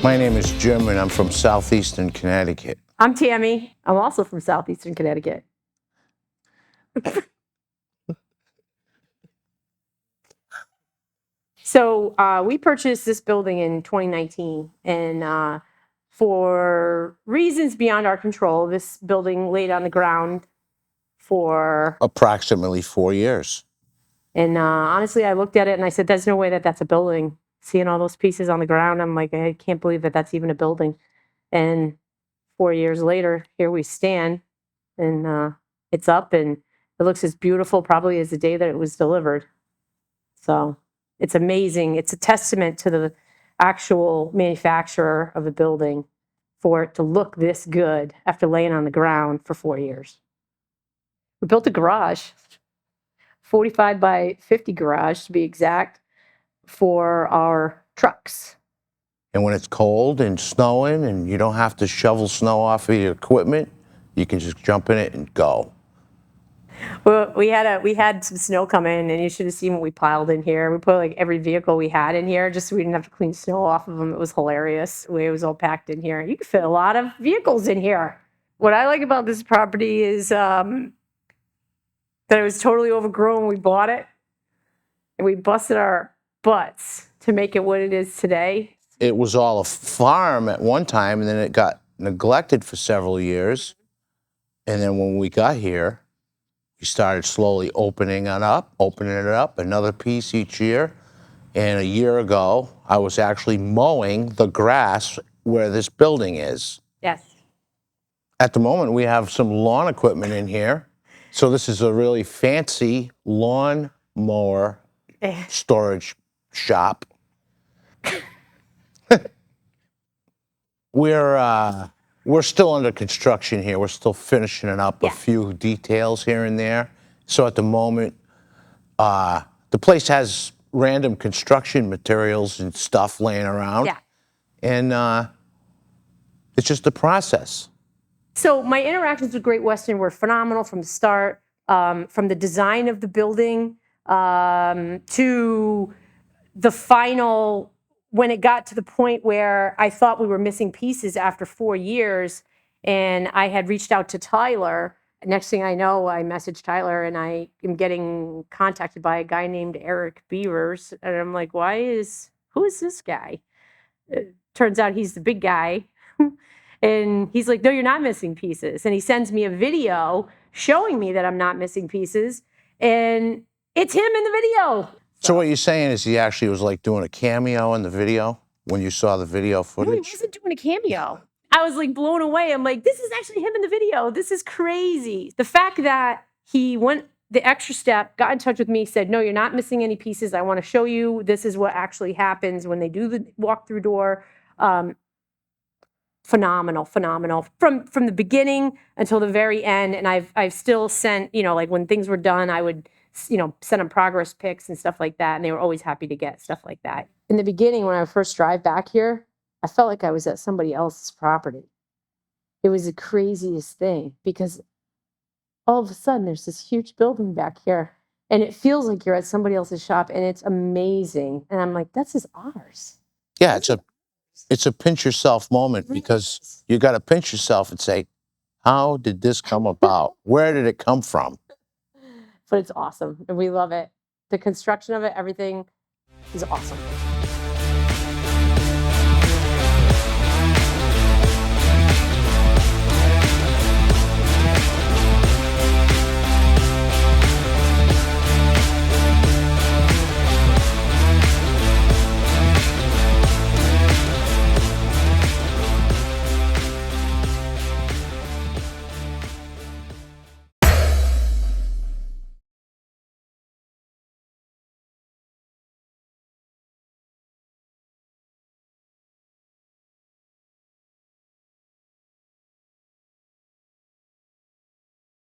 My name is Jim, and I'm from Southeastern Connecticut. I'm Tammy. I'm also from Southeastern Connecticut. So we purchased this building in 2019, and for reasons beyond our control, this building laid on the ground for Approximately 4 years. And honestly, I looked at it and I said, "There's no way that that's a building." Seeing all those pieces on the ground, I'm like, I can't believe that that's even a building. And 4 years later, here we stand, and it's up, and it looks as beautiful probably as the day that it was delivered. So it's amazing. It's a testament to the actual manufacturer of the building for it to look this good after laying on the ground for 4 years. We built a garage, 45 by 50 garage to be exact, for our trucks. And when it's cold and snowing and you don't have to shovel snow off of your equipment, you can just jump in it and go. Well, we had some snow come in, and you should have seen what we piled in here. We put like every vehicle we had in here just so we didn't have to clean snow off of them. It was hilarious the way it was all packed in here. You could fit a lot of vehicles in here. What I like about this property is that it was totally overgrown when we bought it, and we busted our butts to make it what it is today. It was all a farm at one time, and then it got neglected for several years. And then when we got here, we started slowly opening it up, another piece each year. And a year ago, I was actually mowing the grass where this building is. Yes. At the moment, we have some lawn equipment in here. So this is a really fancy lawn mower storage shop. We're still under construction here. We're still finishing it up, a few details here and there. So at the moment, the place has random construction materials and stuff laying around. Yeah. And it's just a process. So my interactions with Great Western were phenomenal from the start, from the design of the building to the final, when it got to the point where I thought we were missing pieces after 4 years, and I had reached out to Tyler. Next thing I know, I messaged Tyler, and I am getting contacted by a guy named Beavers, and I'm like, who is this guy? It turns out he's the big guy. And he's like, "No, you're not missing pieces." And he sends me a video showing me that I'm not missing pieces. And it's him in the video. So what you're saying is he actually was like doing a cameo in the video when you saw the video footage? No, he wasn't doing a cameo. I was like blown away. I'm like, this is actually him in the video. This is crazy. The fact that he went the extra step, got in touch with me, said, "No, you're not missing any pieces. I want to show you. This is what actually happens when they do the walk-through door." Phenomenal from the beginning until the very end. And I've still sent, like when things were done, I would, send them progress pics and stuff like that. And they were always happy to get stuff like that. In the beginning, when I first drive back here, I felt like I was at somebody else's property. It was the craziest thing because all of a sudden there's this huge building back here and it feels like you're at somebody else's shop, and it's amazing. And I'm like, this is ours. Yeah, it's a pinch yourself moment, because you got to pinch yourself and say, how did this come about? Where did it come from? But it's awesome, and we love it. The construction of it, everything is awesome.